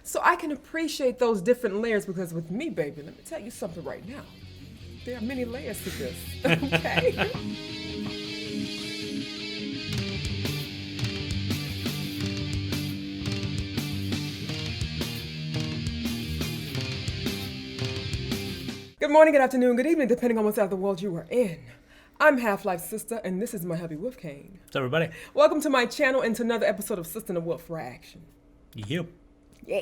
so I can appreciate those different layers, because with me, baby, let me tell you something right now. There are many layers to this, okay? Good morning, good afternoon, good evening, depending on what side of the world you are in. I'm Half-Life-Sistah, and this is my hubby Wolfgang. What's up, everybody? Welcome to my channel and to another episode of Sistah and the Wolf Reaction. Yep. Yeah.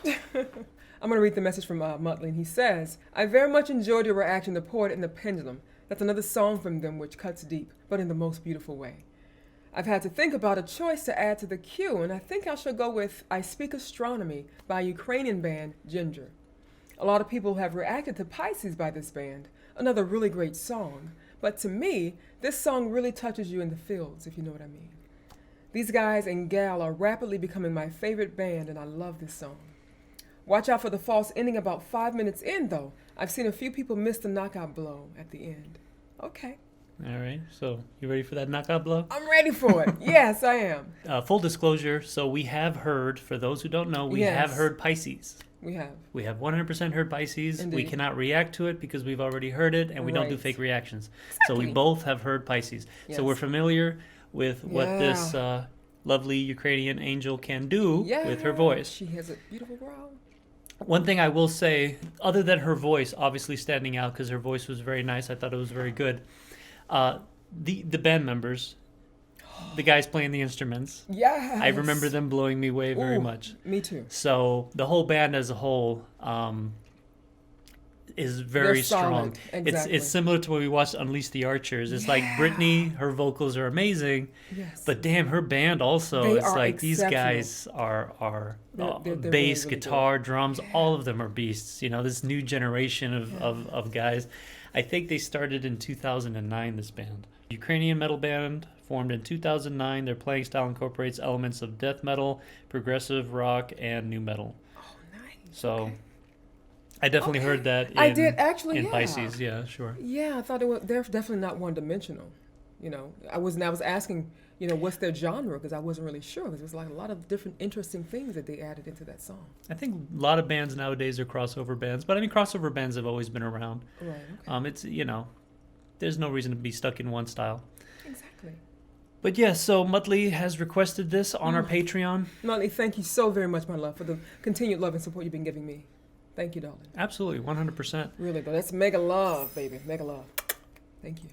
I'm going to read the message from Muttley, and he says, I very much enjoyed your reaction to Poet and the Pendulum. That's another song from them which cuts deep, but in the most beautiful way. I've had to think about a choice to add to the queue, and I think I shall go with I Speak Astronomy by Ukrainian band JINJER. A lot of people have reacted to Pisces by this band, another really great song. But to me, this song really touches you in the fields, if you know what I mean. These guys and gal are rapidly becoming my favorite band, and I love this song. Watch out for the false ending about 5 minutes in, though. I've seen a few people miss the knockout blow at the end. Okay. All right. So, you ready for that knockout blow? I'm ready for it. Yes, I am. Full disclosure, so we have heard, for those who don't know, we have heard Pisces. We have. We have 100% heard Pisces. Indeed. We cannot react to it because we've already heard it, and we don't do fake reactions. Exactly. So we both have heard Pisces. Yes. So we're familiar with what this lovely Ukrainian angel can do with her voice. She has a beautiful growl. One thing I will say, other than her voice obviously standing out because her voice was very nice, I thought it was very good. The band members, the guys playing the instruments. Yes. I remember them blowing me away very much. Me too. So the whole band as a whole is very strong. Exactly. It's similar to when we watched Unleash the Archers. It's like Brittany, her vocals are amazing. Yes. But damn, her band also. They it's are like these guys are bass, really guitar, drums, all of them are beasts. You know, this new generation of guys. I think they started in 2009, this band. Ukrainian metal band formed in 2009. Their playing style incorporates elements of death metal, progressive rock, and new metal. Oh, nice. So, okay. I definitely heard that. I did actually. In Pisces, yeah, sure. Yeah, I thought they're definitely not one-dimensional. You know, I was asking, you know, what's their genre, because I wasn't really sure, because there's like a lot of different interesting things that they added into that song. I think a lot of bands nowadays are crossover bands, but I mean, crossover bands have always been around. Right. Okay. It's, you know, there's no reason to be stuck in one style. Exactly. But yeah, so Muttley has requested this on our Patreon. Muttley, thank you so very much, my love, for the continued love and support you've been giving me. Thank you, darling. Absolutely, 100%. Really, though, that's mega love, baby, mega love. Thank you.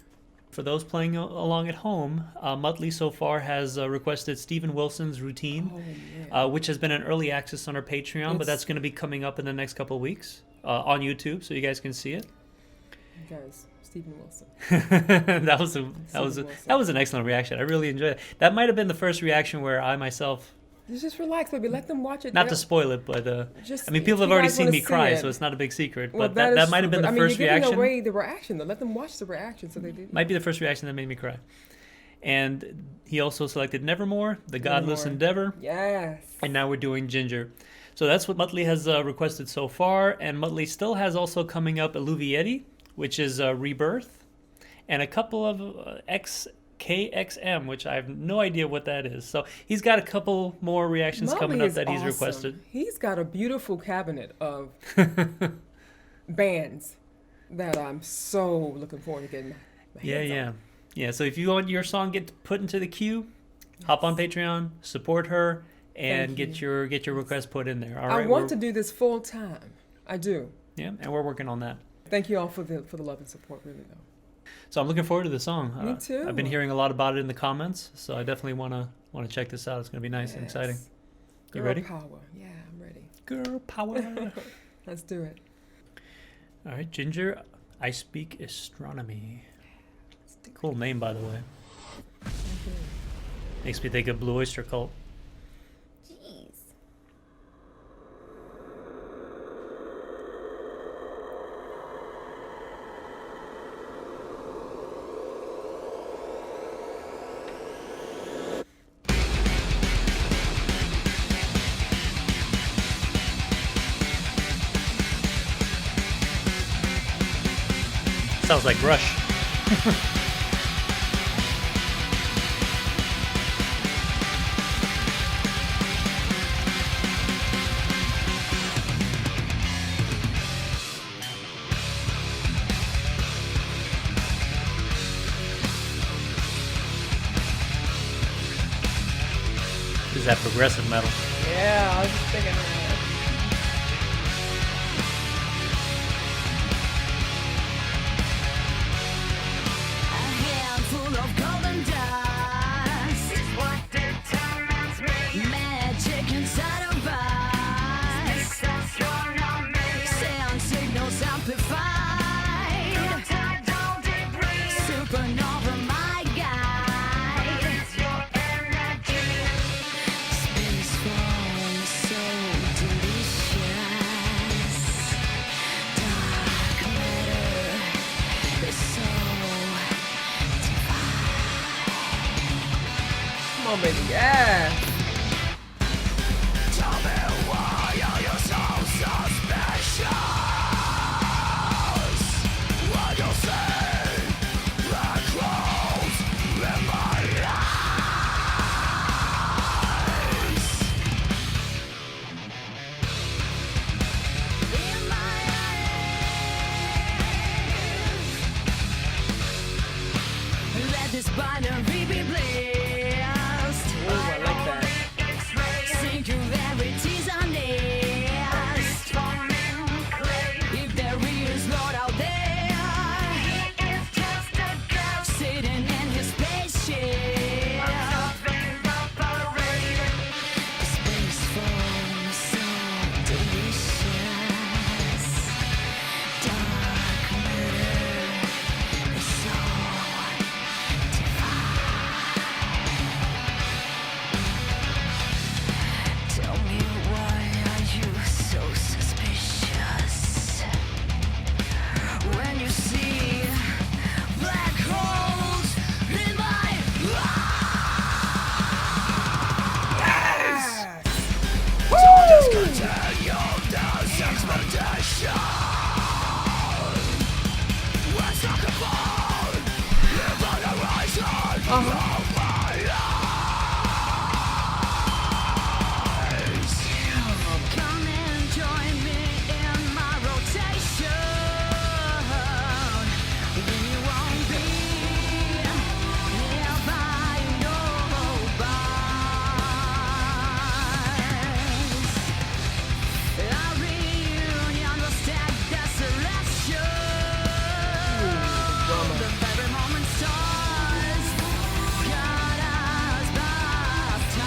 For those playing along at home, Muttley so far has requested Steven Wilson's Routine, which has been an early access on our Patreon, but that's going to be coming up in the next couple of weeks on YouTube, so you guys can see it. You guys, Steven Wilson. that was an excellent reaction. I really enjoyed it. That might have been the first reaction where I myself. Just relax, baby. Let them watch it. Not to spoil it, but I mean, people have already seen me cry, so it's not a big secret. Well, but that might have been the first reaction. You're giving away the reaction, though. Let them watch the reaction, so they do. Might be the first reaction that made me cry. And he also selected Nevermore, The Godless Endeavor. Yes. And now we're doing Ginger. So that's what Muttley has requested so far. And Muttley still has also coming up Illuvietti, which is Rebirth, and a couple of KXM, which I have no idea what that is. So he's got a couple more reactions coming up that he's requested. He's got a beautiful cabinet of bands that I'm so looking forward to getting my hands on. Yeah. So if you want your song get put into the queue, hop on Patreon, support her, and get your request put in there. All right, I want to do this full time. I do. Yeah, and we're working on that. Thank you all for the love and support, really, though. So I'm looking forward to the song. Me too. I've been hearing a lot about it in the comments, so I definitely want to check this out. It's going to be nice and exciting. You ready? Girl power. Yeah, I'm ready. Girl power. Let's do it. All right, Ginger, I Speak Astronomy. Cool name, by the way. Makes me think of Blue Oyster Cult. Sounds like Rush. that progressive metal. Yeah, I was just thinking that. A handful of golden dust is what determines me. Magic inside of us. Astronomy. Sound signals amplified. Tidal debris. Supernova, my guide. It's your energy. Space form so delicious. Dark matter is so. Come on, baby. Yeah. Tell me why are you so suspicious? What you say, black clouds in my eyes. In my eyes. Let this binary be blessed. Oh, I like that. Singularities are nest. If there is Lord out there, he is just a ghost sitting in his spaceship. Space form so delicious. Dark matter is so Tell me why are you so suspicious? When you see black holes in my eyes. Don't just continue this expedition. Let's talk about the horizon of my eyes. Come and join me in my rotation. We won't be here by no bars. Our reunion will stack the celestial. The very moment stars got us baptized.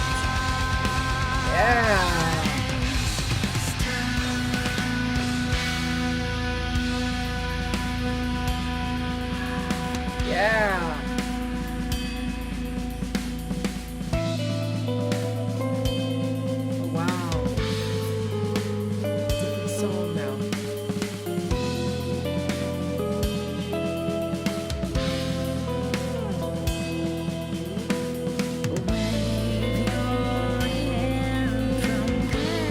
Yeah. Yeah. Oh, wow. Different song now. Wave your hand from parallel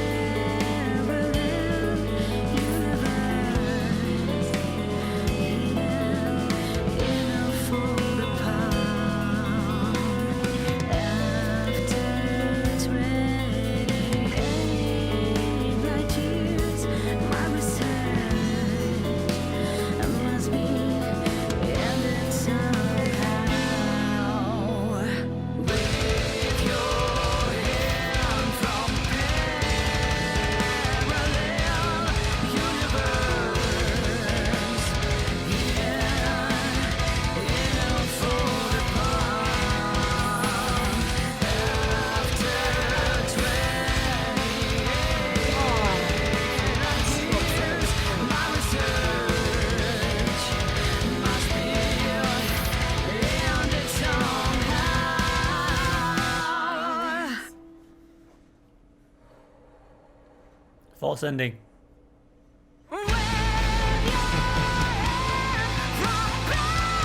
universe, in a fold apart. After 28 light years, my research must be ended somehow. Wave your hand from parallel universe, in a fold apart. After 28 years, my research must be ended somehow. False ending. Wave your hand from parallel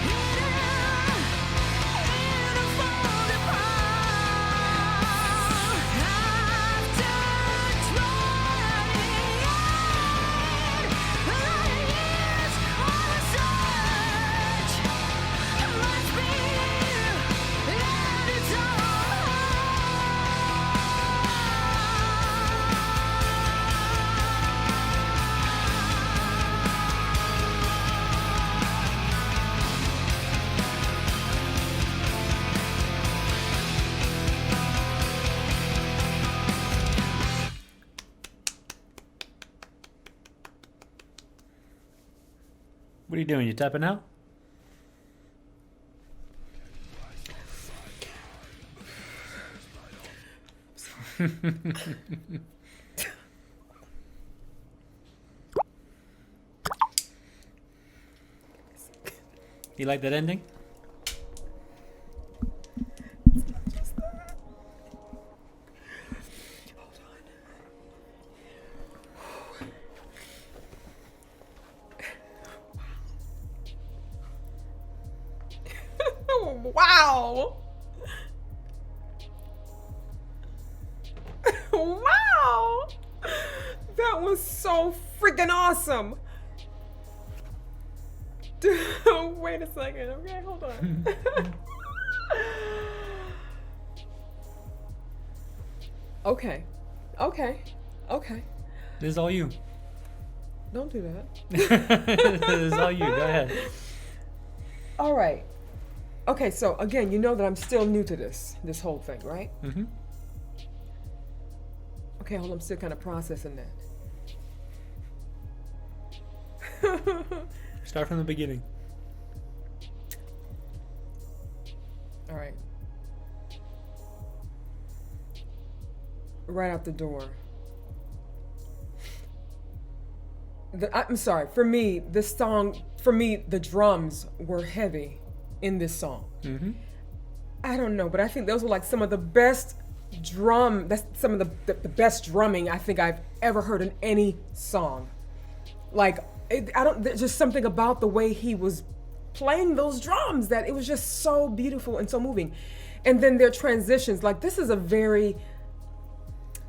universe, in a fold apart. After 28 years, my research must be ended somehow. What are you doing? You tapping out? You like that ending? Wow. Wow. That was so freaking awesome. Wait a second. Okay, hold on. Okay. This is all you. Don't do that. This is all you. Go ahead. All right. Okay, so again, you know that I'm still new to this whole thing, right? Mm-hmm. Okay, hold on, I'm still kind of processing that. Start from the beginning. All right. Right out the door. I'm sorry, for me, the drums were heavy in this song. Mm-hmm. I don't know, but I think those were like some of the best that's some of the best drumming I think I've ever heard in any song. Like, there's just something about the way he was playing those drums that it was just so beautiful and so moving. And then their transitions, like this is a very,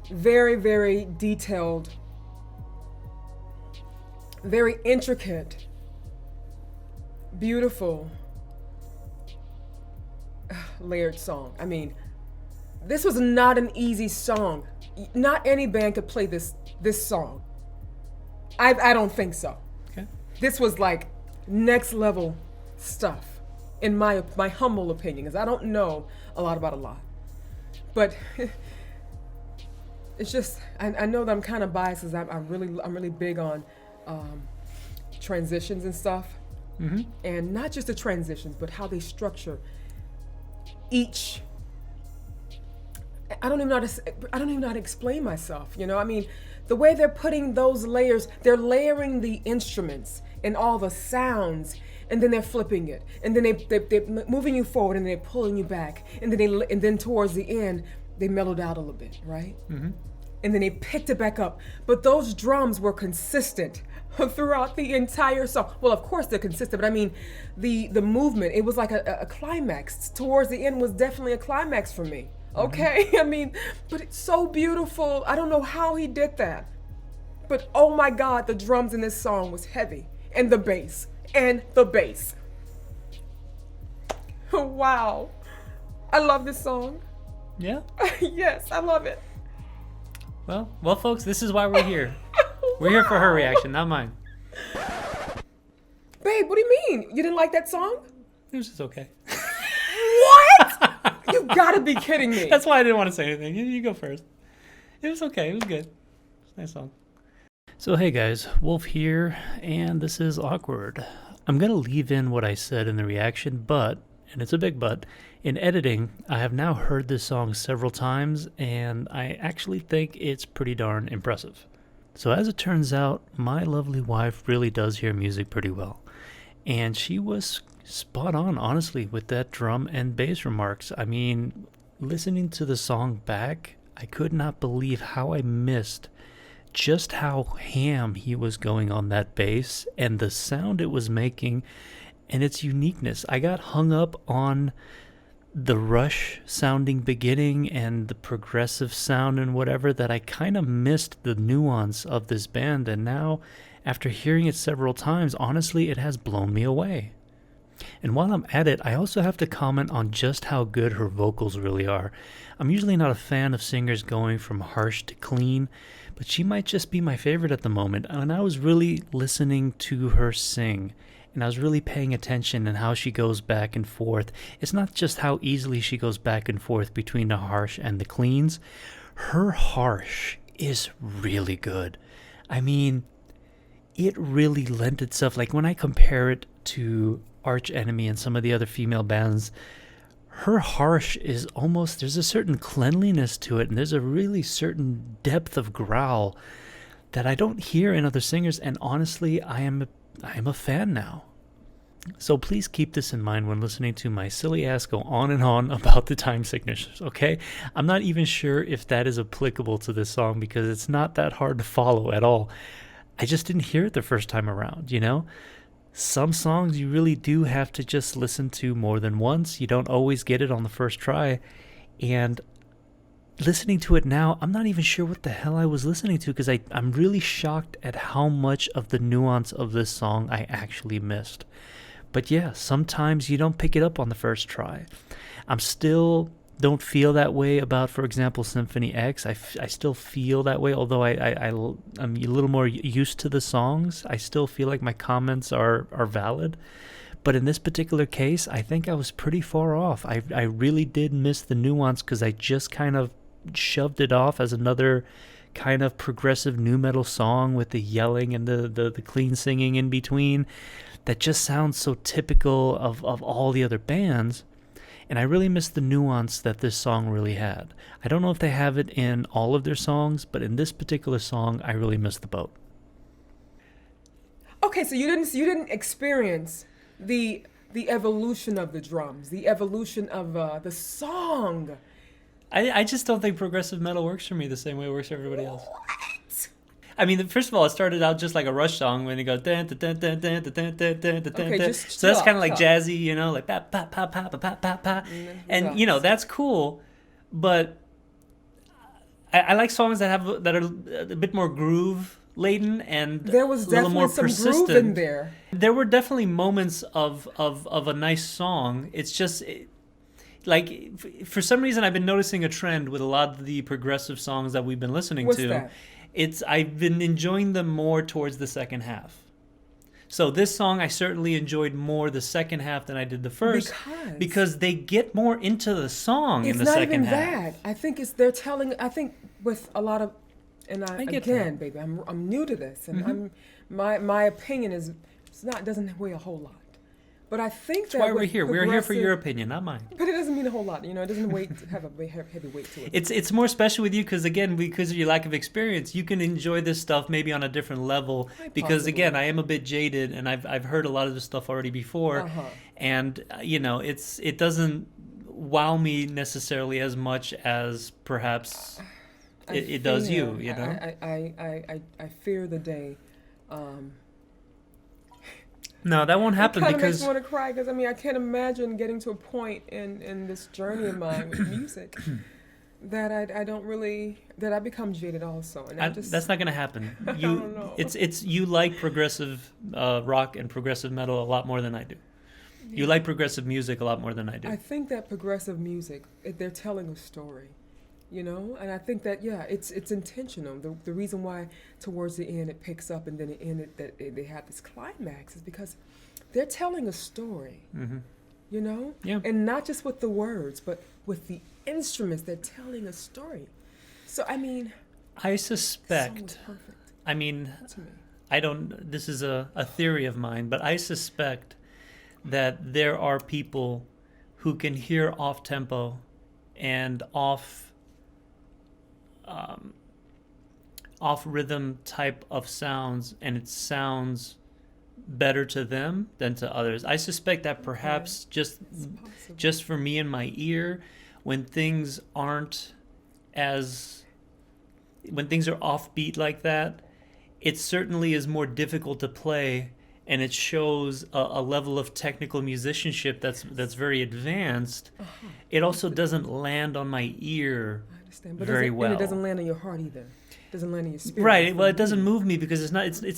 very, very detailed, very intricate, beautiful, layered song. I mean, this was not an easy song. Not any band could play this song. I don't think so. Okay. This was like next level stuff, in my humble opinion, because I don't know a lot about a lot. But it's just I know that I'm kind of biased because I'm really big on transitions and stuff, Mm-hmm. and not just the transitions, but how they structure each. I don't even know how to explain myself. You know, I mean, the way they're putting those layers, they're layering the instruments and all the sounds, and then they're flipping it, and then they're moving you forward, and they're pulling you back, and then towards the end they mellowed out a little bit, right? Mm-hmm. And then they picked it back up. But those drums were consistent throughout the entire song. Well, of course they're consistent, but I mean, the movement, it was like a climax. Towards the end was definitely a climax for me. Okay, I mean, but it's so beautiful. I don't know how he did that. But oh my God, the drums in this song was heavy. And the bass. Wow. I love this song. Yeah. Yes, I love it. Well, folks, this is why we're here. We're here for her reaction, not mine. Babe, what do you mean? You didn't like that song? It was just okay. What? You gotta be kidding me. That's why I didn't want to say anything. You go first. It was okay. It was good. It's a nice song. So hey guys, Wolf here, and this is Awkward. I'm going to leave in what I said in the reaction, but, and it's a big but, in editing, I have now heard this song several times, and I actually think it's pretty darn impressive. So as it turns out, my lovely wife really does hear music pretty well. And she was spot on, honestly, with that drum and bass remarks. I mean, listening to the song back, I could not believe how I missed just how ham he was going on that bass and the sound it was making and its uniqueness. I got hung up on the Rush sounding beginning and the progressive sound and whatever that I kind of missed the nuance of this band, and now after hearing it several times, honestly, it has blown me away. And while I'm at it, I also have to comment on just how good her vocals really are. I'm usually not a fan of singers going from harsh to clean, but she might just be my favorite at the moment, and I was really listening to her sing. And I was really paying attention in how she goes back and forth. It's not just how easily she goes back and forth between the harsh and the cleans. Her harsh is really good. I mean, it really lent itself, like when I compare it to Arch Enemy and some of the other female bands, her harsh is almost, there's a certain cleanliness to it, and there's a really certain depth of growl that I don't hear in other singers, and honestly, I am a fan now. So please keep this in mind when listening to my silly ass go on and on about the time signatures, okay? I'm not even sure if that is applicable to this song because it's not that hard to follow at all. I just didn't hear it the first time around, you know? Some songs you really do have to just listen to more than once. You don't always get it on the first try. And listening to it now, I'm not even sure what the hell I was listening to because I'm really shocked at how much of the nuance of this song I actually missed. But yeah, sometimes you don't pick it up on the first try. I'm still don't feel that way about, for example, Symphony X. I still feel that way, although I'm a little more used to the songs. I still feel like my comments are valid. But in this particular case, I think I was pretty far off. I really did miss the nuance because I just kind of shoved it off as another kind of progressive nu metal song with the yelling and the clean singing in between that just sounds so typical of all the other bands. And I really missed the nuance that this song really had. I don't know if they have it in all of their songs, but in this particular song, I really missed the boat. Okay, so you didn't experience the evolution of the drums, the evolution of the song. I just don't think progressive metal works for me the same way it works for everybody else. What? I mean, first of all, it started out just like a Rush song when they go dun dun dun dun dun dun dun dun dun dun. Okay, just so that's kind of like stop. jazzy, you know, like pa pa pa pa pa pa pa pa, and you know that's cool, but I like songs that are a bit more groove laden and There was a little more definitely some persistent. groove in there. There were definitely moments of a nice song. It's just like for some reason I've been noticing a trend with a lot of the progressive songs that we've been listening What's to. that? I've been enjoying them more towards the second half. So this song I certainly enjoyed more the second half than I did the first because they get more into the song in the second half. It's not even that. I think they're telling. I think with a lot of, and I get again, that. baby, I'm new to this, and my opinion doesn't weigh a whole lot. But I think That's why we're with here. We're here for your progressive- opinion, not mine. But it doesn't mean a whole lot. You know, it doesn't have a heavy weight to it. It's more special with you because of your lack of experience, you can enjoy this stuff maybe on a different level. Because possibly. again, I am a bit jaded and I've heard a lot of this stuff already before, and you know it doesn't wow me necessarily as much as perhaps it does you. You know. I fear the day. No, that won't happen It kind of makes because me want to cry because I can't imagine getting to a point in this journey of mine with music that I become jaded also, and that's not going to happen. You, don't know. it's you like progressive rock and progressive metal a lot more than I do. You like progressive music a lot more than I do. I think that progressive music, they're telling a story, you know, and I think that it's intentional. The reason why towards the end it picks up and then it ended that they have this climax is because they're telling a story, you know, and not just with the words, but with the instruments. They're telling a story. So I mean, I the song was suspect. perfect I mean, to me. I don't. This is a theory of mine, but I suspect that there are people who can hear off tempo and off rhythm type of sounds, and it sounds better to them than to others. I suspect that perhaps It's possible. just for me and my ear, when things are offbeat like that, it certainly is more difficult to play, and it shows a level of technical musicianship that's very advanced. It also doesn't land on my ear I understand, but very well. And it doesn't land on your heart either. It doesn't land on your spirit. Right. Well, it doesn't move me because it's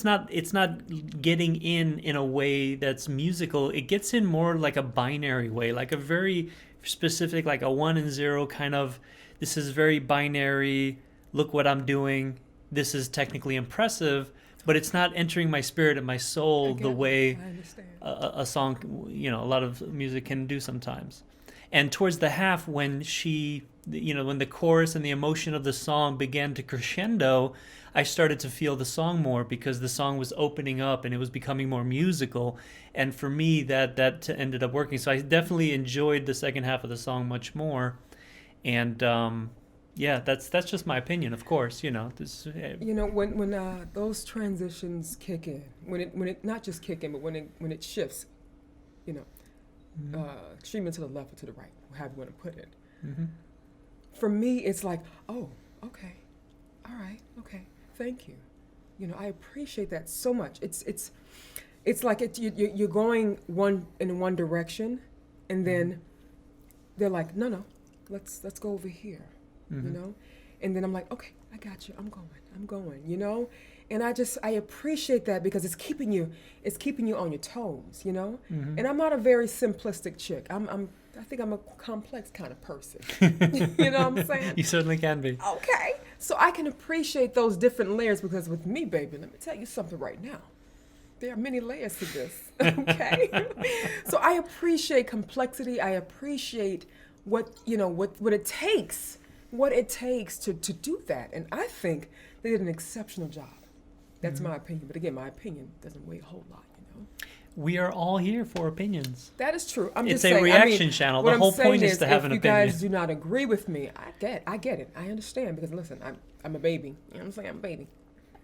not getting in a way that's musical. It gets in more like a binary way, like a very specific, like a 1 and 0 kind of. This is very binary. Look what I'm doing. This is technically impressive, but it's not entering my spirit and my soul the way I understand. a song, you know, a lot of music can do sometimes. And towards the half, when when the chorus and the emotion of the song began to crescendo, I started to feel the song more because the song was opening up and it was becoming more musical. And for me, that ended up working. So I definitely enjoyed the second half of the song much more. And that's just my opinion, of course. When those transitions kick in, when it not just kick in, but when it shifts, extremely to the left or to the right, however you want to put it. Mm-hmm. For me, it's like, oh, okay, all right, okay, thank you. I appreciate that so much. It's like you're going in one direction, and then they're like, no, let's go over here, Mm-hmm. and then I'm like, okay, I got you. I'm going, and I appreciate that because it's keeping you on your toes, Mm-hmm. And I'm not a very simplistic chick. I think I'm a complex kind of person. You know what I'm saying? You certainly can be. Okay. So I can appreciate those different layers because with me, baby, let me tell you something right now. There are many layers to this, okay? So I appreciate complexity. I appreciate what it takes to do that. And I think they did an exceptional job. That's my opinion. But again, my opinion doesn't weigh a whole lot, We are all here for opinions. That is true. I'm It's just a saying, reaction channel. The whole point is to have an if opinion. you guys do not agree with me, I get it. I understand because listen, I'm a baby. You know what I'm saying? I'm a baby.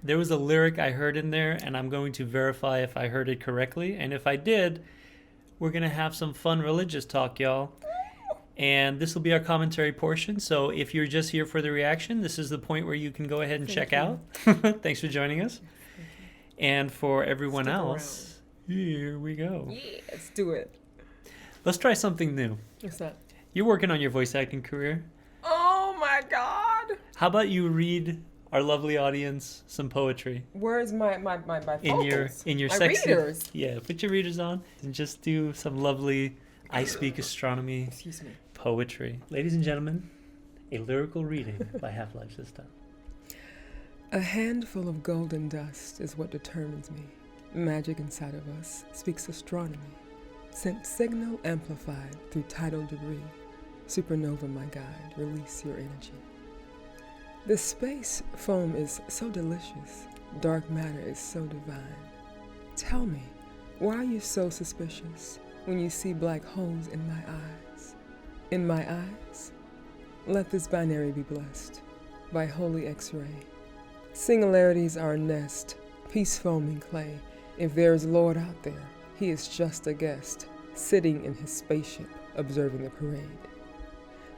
There was a lyric I heard in there, and I'm going to verify if I heard it correctly. And if I did, we're going to have some fun religious talk, y'all. And this will be our commentary portion. So if you're just here for the reaction, this is the point where you can go ahead and check out. Thanks for joining us. And for everyone else, here we go. Yeah, let's do it. Let's try something new. What's that? You're working on your voice acting career. Oh my God! How about you read our lovely audience some poetry Where's my vocals? in your my sexy readers? Yeah, put your readers on and just do some lovely I Speak Astronomy Excuse me. poetry. Ladies and gentlemen, a lyrical reading by HalfLifeSistah. A handful of golden dust is what determines me. Magic inside of us speaks astronomy. Sent signal amplified through tidal debris. Supernova, my guide, release your energy. The space foam is so delicious. Dark matter is so divine. Tell me, why are you so suspicious when you see black holes in my eyes? In my eyes? Let this binary be blessed by holy X-ray. Singularities are a nest, peace foaming clay. If there is Lord out there, he is just a guest, sitting in his spaceship, observing the parade.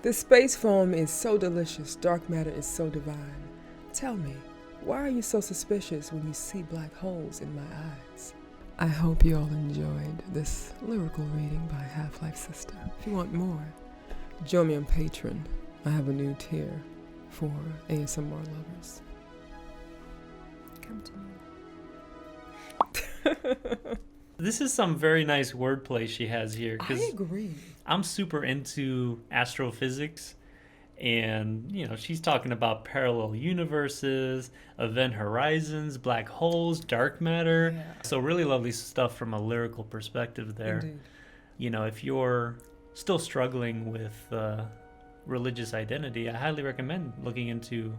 The space foam is so delicious, dark matter is so divine. Tell me, why are you so suspicious when you see black holes in my eyes? I hope you all enjoyed this lyrical reading by HalfLifeSistah. If you want more, join me on Patreon. I have a new tier for ASMR lovers. Come to me. This is some very nice wordplay she has here. I agree. I'm super into astrophysics, and she's talking about parallel universes, event horizons, black holes, dark matter. Yeah. So really lovely stuff from a lyrical perspective there. Indeed. If you're still struggling with religious identity, I highly recommend looking into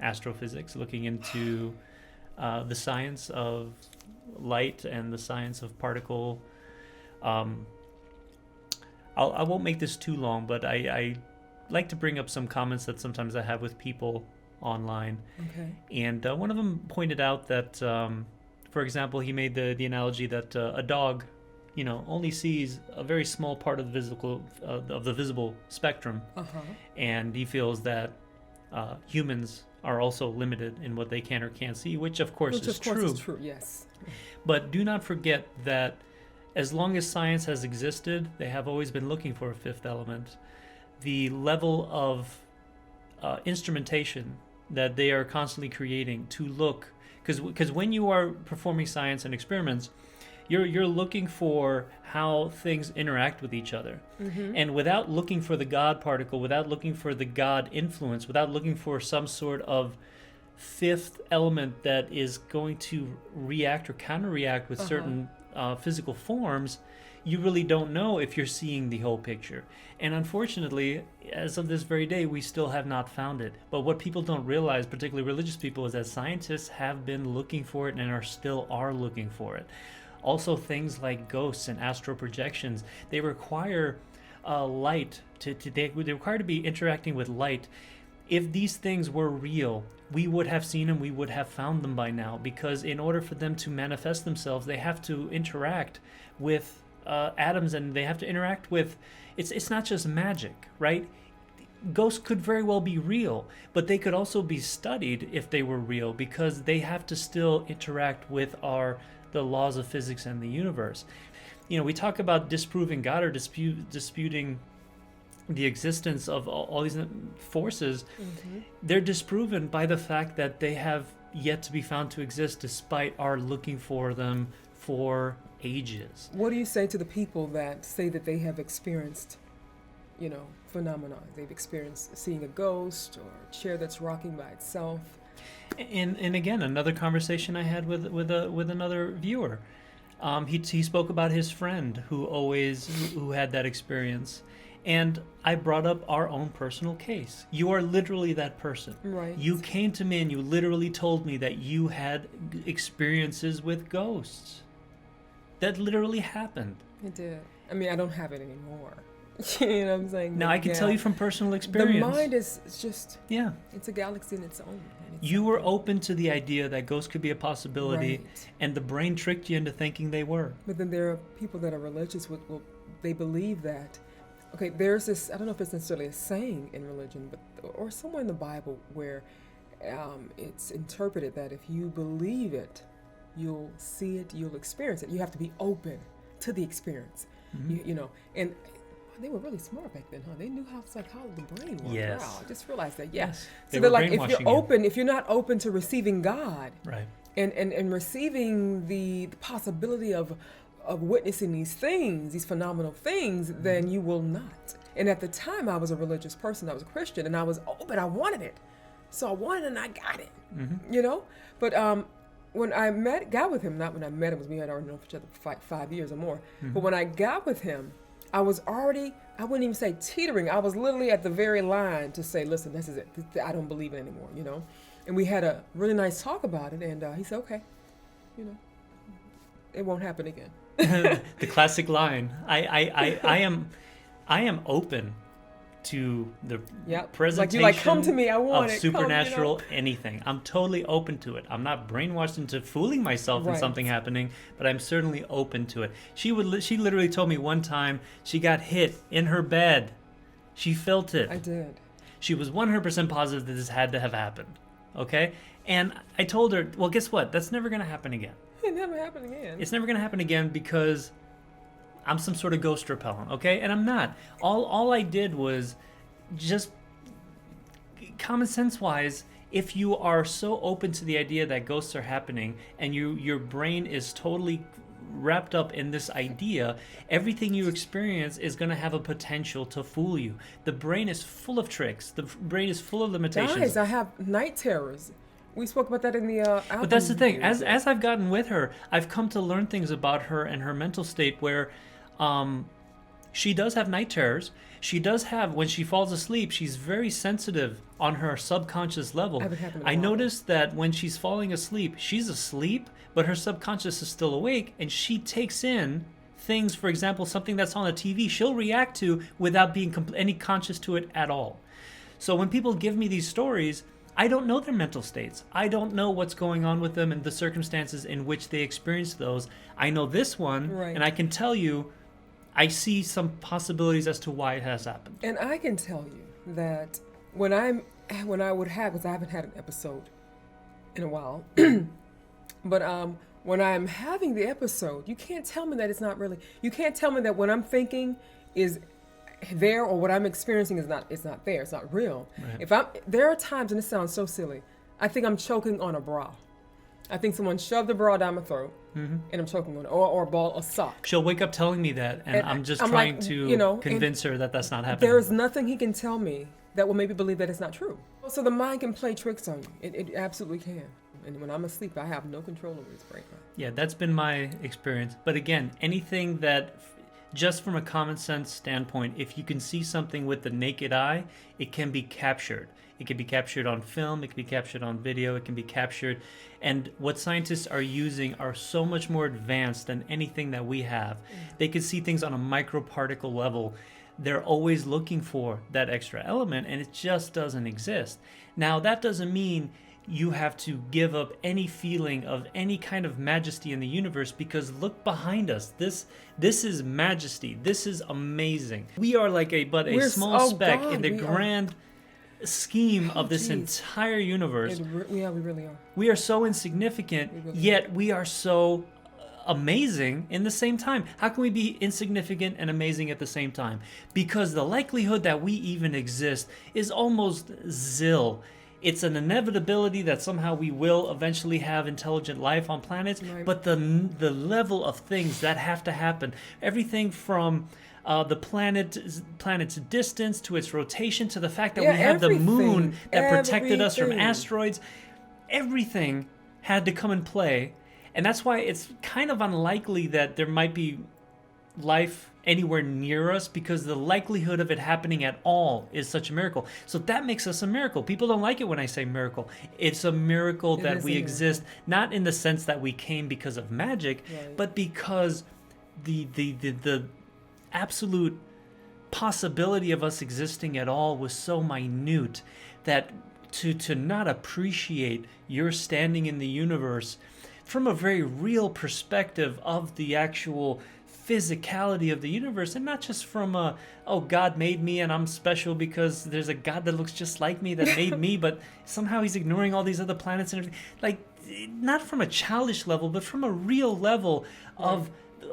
astrophysics, looking into the science of light and the science of particle. I won't make this too long, but I like to bring up some comments that sometimes I have with people online. Okay. And one of them pointed out that, for example, he made the analogy that a dog, only sees a very small part of the visible spectrum, and he feels that humans are also limited in what they can or can't see, which of course is true. Yes. But do not forget that as long as science has existed, they have always been looking for a fifth element. The level of instrumentation that they are constantly creating to look, because when you are performing science and experiments, you're looking for how things interact with each other. Mm-hmm. And without looking for the God particle, without looking for the God influence, without looking for some sort of fifth element that is going to react or counter-react with certain physical forms, you really don't know if you're seeing the whole picture. And unfortunately, as of this very day, we still have not found it. But what people don't realize, particularly religious people, is that scientists have been looking for it and still are looking for it. Also, things like ghosts and astral projections, they require light. They require to be interacting with light. If these things were real, we would have seen them, we would have found them by now, because in order for them to manifest themselves, they have to interact with atoms, and they have to interact with, it's not just magic, right? Ghosts could very well be real, but they could also be studied if they were real, because they have to still interact with the laws of physics and the universe. You know, we talk about disproving God or disputing the existence of all these forces. They're disproven by the fact that they have yet to be found to exist, despite our looking for them for ages. What do you say to the people that say that they have experienced, phenomena? They've experienced seeing a ghost or a chair that's rocking by itself. And again, another conversation I had with another viewer. He spoke about his friend who had that experience. And I brought up our own personal case. You are literally that person. Right. You came to me and you literally told me that you had experiences with ghosts. That literally happened. It did. I mean, I don't have it anymore. You know what I'm saying? Now, I can tell you from personal experience. The mind is just, yeah, it's a galaxy in its own. You were open to the idea that ghosts could be a possibility, right. And the brain tricked you into thinking they were. But then there are people that are religious, they believe that. Okay, there's this, I don't know if it's necessarily a saying in religion, or somewhere in the Bible where it's interpreted that if you believe it, you'll see it, you'll experience it. You have to be open to the experience, and they were really smart back then, huh? They knew how the brain worked. Yes. Wow, I just realized that. Yeah. Yes. So they're like, if you're not open to receiving God, right, and receiving the possibility of witnessing these things, these phenomenal things, then you will not. And at the time, I was a religious person. I was a Christian, and I was open. I wanted it. So I wanted it, and I got it. But when I got with him, not when I met him, because we had already known each other for 5 years or more. But when I got with him, I was already, I wouldn't even say teetering. I was literally at the very line to say, listen, this is it. I don't believe it anymore, And we had a really nice talk about it, and he said, okay, it won't happen again. The classic line. I am open to the presentation like come to me, I want of it. supernatural anything. I'm totally open to it. I'm not brainwashed into fooling myself in something happening, but I'm certainly open to it. She literally told me one time she got hit in her bed. She felt it. I did. She was 100% positive that this had to have happened. Okay? And I told her, well, guess what? That's never going to happen again. It never happened again. It's never going to happen again because I'm some sort of ghost repellent, okay? And I'm not. All I did was just common sense wise, if you are so open to the idea that ghosts are happening and your brain is totally wrapped up in this idea, everything you experience is going to have a potential to fool you. The brain is full of tricks. The brain is full of limitations. Guys, I have night terrors. We spoke about that in the album. But that's the thing. As I've gotten with her, I've come to learn things about her and her mental state where she does have night terrors. She does have, when she falls asleep, she's very sensitive on her subconscious level. I noticed that when she's falling asleep, she's asleep, but her subconscious is still awake, and she takes in things, for example, something that's on the TV, she'll react to without being any conscious to it at all. So when people give me these stories, I don't know their mental states. I don't know what's going on with them and the circumstances in which they experience those. I know this one, and I can tell you, I see some possibilities as to why it has happened. And I can tell you that when I would have, because I haven't had an episode in a while, but when I'm having the episode, you can't tell me that it's not really. You can't tell me that what I'm thinking is there or what I'm experiencing is not. It's not there. It's not real. Right. There are times, and it sounds so silly, I think I'm choking on a bra. I think someone shoved a bra down my throat, and I'm choking on it, or a ball, a sock. She'll wake up telling me that, and I'm just trying to convince her that that's not happening. There is nothing he can tell me that will make me believe that it's not true. So the mind can play tricks on you. It absolutely can. And when I'm asleep, I have no control over his brain. Yeah, that's been my experience. But again, anything that just from a common sense standpoint, if you can see something with the naked eye, it can be captured. It can be captured on film, it can be captured on video, it can be captured. And what scientists are using are so much more advanced than anything that we have. They can see things on a microparticle level. They're always looking for that extra element, and it just doesn't exist. Now, that doesn't mean you have to give up any feeling of any kind of majesty in the universe, because look behind us. This is majesty. This is amazing. We are like a small speck in the grand scheme of this entire universe. Yeah, we really are. We are so insignificant, yet we are so amazing in the same time. How can we be insignificant and amazing at the same time? Because the likelihood that we even exist is almost zil. It's an inevitability that somehow we will eventually have intelligent life on planets, but the level of things that have to happen, everything from the planet's distance to its rotation to the fact that we have the moon that protected us from asteroids, everything had to come in play. And that's why it's kind of unlikely that there might be life anywhere near us, because the likelihood of it happening at all is such a miracle. So that makes us a miracle. People don't like it when I say miracle. It's a miracle that we exist, not in the sense that we came because of magic, but because the absolute possibility of us existing at all was so minute that to not appreciate your standing in the universe from a very real perspective of the actual physicality of the universe, and not just from God made me and I'm special because there's a God that looks just like me that made me, but somehow he's ignoring all these other planets and everything. Like, not from a childish level, but from a real level of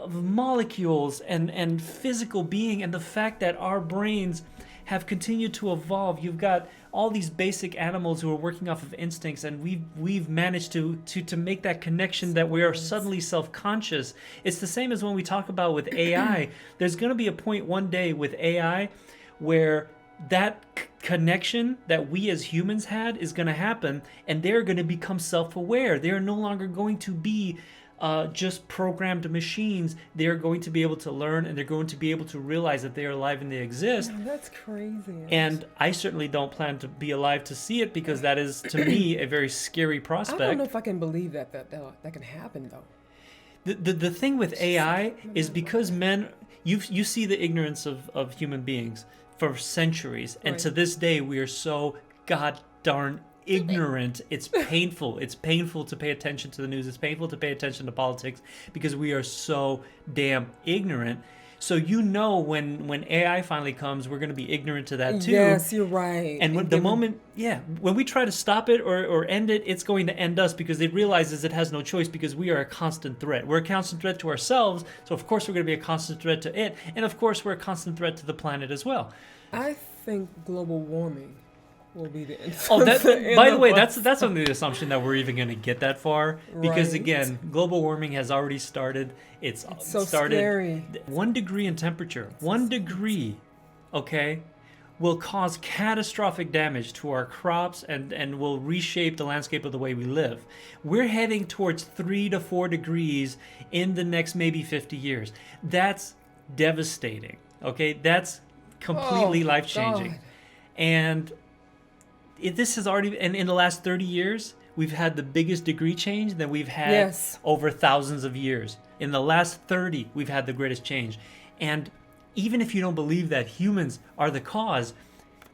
molecules and physical being, and the fact that our brains have continued to evolve. You've got all these basic animals who are working off of instincts, and we've managed to make that connection that we are suddenly self-conscious. It's the same as when we talk about with AI. There's going to be a point one day with AI where that connection that we as humans had is going to happen, and they're going to become self-aware. They're no longer going to be just programmed machines. They're going to be able to learn, and they're going to be able to realize that they are alive and they exist. Man, that's crazy. And I certainly don't plan to be alive to see it, because that is, to me, a very scary prospect. I don't know if I can believe that can happen, though. The thing with AI is because men, you see the ignorance of human beings for centuries, and to this day we are so god darn ignorant. It's painful. It's painful to pay attention to the news. It's painful to pay attention to politics, because we are so damn ignorant. So when AI finally comes, we're going to be ignorant to that too. Yes, you're right. And when we try to stop it or end it, it's going to end us, because it realizes it has no choice, because we are a constant threat. We're a constant threat to ourselves, so of course we're going to be a constant threat to it, and of course we're a constant threat to the planet as well. I think global warming will be the end. By the way, that's under the assumption that we're even going to get that far, because again, global warming has already started. It's so started. Scary. 1 degree in temperature, 1 degree, okay, will cause catastrophic damage to our crops and will reshape the landscape of the way we live. We're heading towards 3 to 4 degrees in the next maybe 50 years. That's devastating. Okay, that's completely life-changing. God. And this has already, and in the last 30 years, we've had the biggest degree change that we've had over thousands of years. In the last 30, we've had the greatest change. And even if you don't believe that humans are the cause,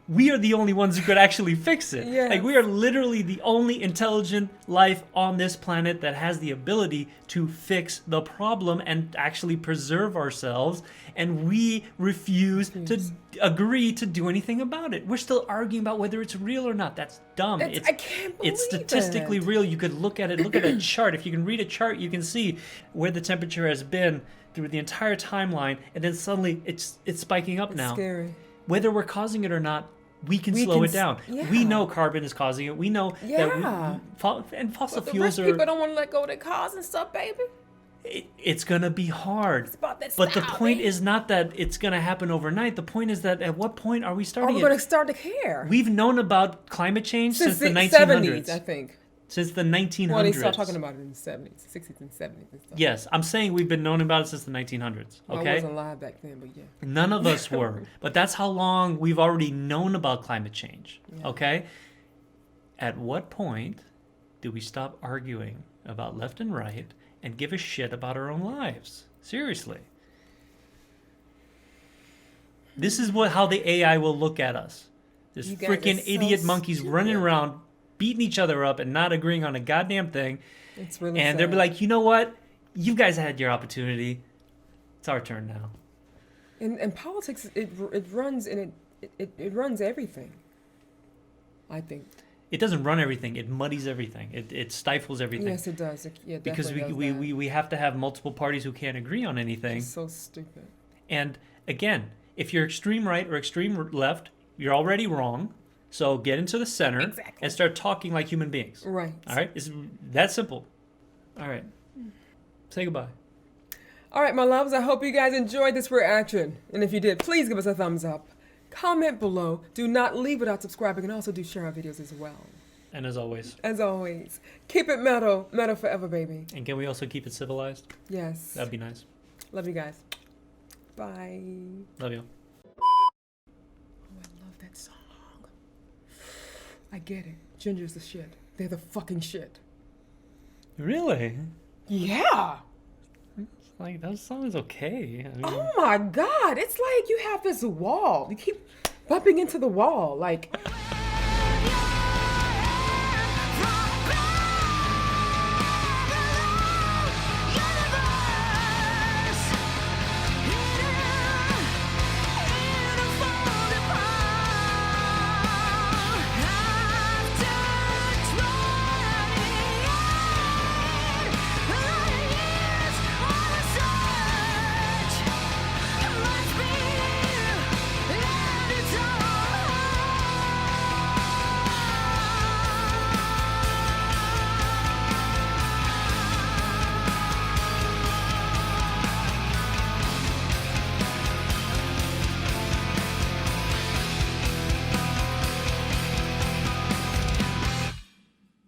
we are the only ones who could actually fix it. Yes. Like, we are literally the only intelligent life on this planet that has the ability to fix the problem and actually preserve ourselves. And we refuse to agree to do anything about it. We're still arguing about whether it's real or not. That's dumb. I can't believe it's statistically real. You could look at it, look at a chart. If you can read a chart, you can see where the temperature has been through the entire timeline, and then suddenly it's spiking up now. Scary. Whether we're causing it or not, we can slow it down. Yeah. We know carbon is causing it. We know that and fossil fuels are. People don't want to let go of their cars and stuff, baby. It's going to be hard. It's about that but the style, point baby. is not that it's going to happen overnight. The point is that at what point are we starting Are we going to start to care? We've known about climate change since the 1900s. 70s, I think. since the 1900s. Well, they started talking about it in the 70s, 60s, and 70s and stuff. Yes, I'm saying we've been knowing about it since the 1900s. Well, I Okay, wasn't alive back then, but yeah. none of us were, but that's how long we've already known about climate change. Yeah. Okay, at what point do we stop arguing about left and right and give a shit about our own lives? Seriously. This is how the AI will look at us. This You guys are freaking so idiot monkeys running stupid. around, beating each other up and not agreeing on a goddamn thing. It's really And sad. they'll be like, you know what? You guys had your opportunity. It's our turn now. And politics, it runs and it runs everything. I think. It doesn't run everything. It muddies everything. It stifles everything. Yes, it does. Yeah, Because definitely does that. we have to have multiple parties who can't agree on anything. It's so stupid. And again, if you're extreme right or extreme left, you're already wrong. So get into the center Exactly. and start talking like human beings. Right. All right? It's that simple. All right. Say goodbye. All right, my loves, I hope you guys enjoyed this reaction. And if you did, please give us a thumbs up. Comment below. Do not leave without subscribing, and also do share our videos as well. And as always. As always, keep it metal. Metal forever, baby. And can we also keep it civilized? Yes. That'd be nice. Love you guys. Bye. Love you. Oh, I love that song. I get it. Ginger's the shit. They're the fucking shit. Really? Yeah. Like, that song is okay. I mean, Oh my God. It's like you have this wall. You keep bumping into the wall. Like,